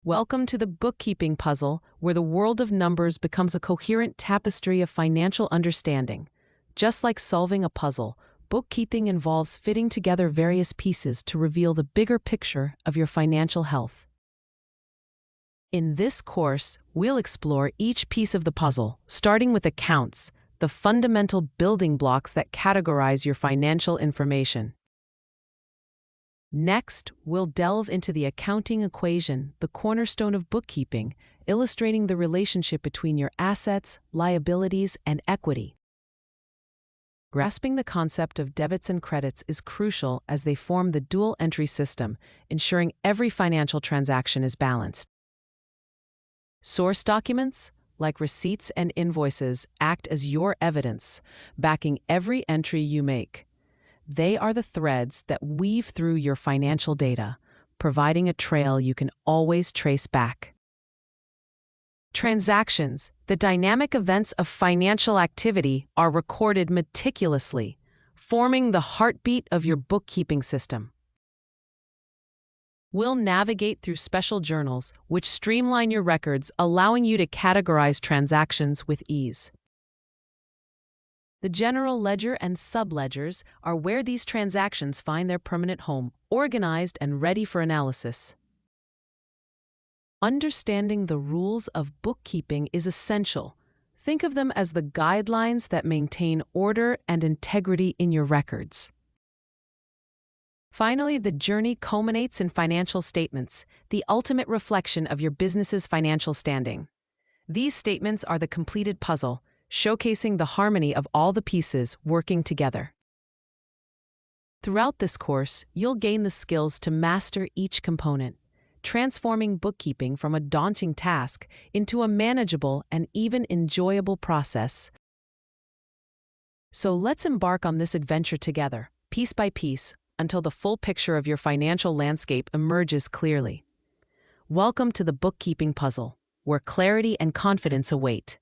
Welcome to the bookkeeping puzzle, where the world of numbers becomes a coherent tapestry of financial understanding. Just like solving a puzzle, bookkeeping involves fitting together various pieces to reveal the bigger picture of your financial health. In this course, we'll explore each piece of the puzzle, starting with accounts, the fundamental building blocks that categorize your financial information. Next, we'll delve into the accounting equation, the cornerstone of bookkeeping, illustrating the relationship between your assets, liabilities, and equity. Grasping the concept of debits and credits is crucial as they form the dual entry system, ensuring every financial transaction is balanced. Source documents, like receipts and invoices, act as your evidence, backing every entry you make. They are the threads that weave through your financial data, providing a trail you can always trace back. Transactions, the dynamic events of financial activity, are recorded meticulously, forming the heartbeat of your bookkeeping system. We'll navigate through special journals, which streamline your records, allowing you to categorize transactions with ease. The general ledger and subledgers are where these transactions find their permanent home, organized and ready for analysis. Understanding the rules of bookkeeping is essential. Think of them as the guidelines that maintain order and integrity in your records. Finally, the journey culminates in financial statements, the ultimate reflection of your business's financial standing. These statements are the completed puzzle, showcasing the harmony of all the pieces working together. Throughout this course, you'll gain the skills to master each component, transforming bookkeeping from a daunting task into a manageable and even enjoyable process. So let's embark on this adventure together, piece by piece, until the full picture of your financial landscape emerges clearly. Welcome to the bookkeeping puzzle, where clarity and confidence await.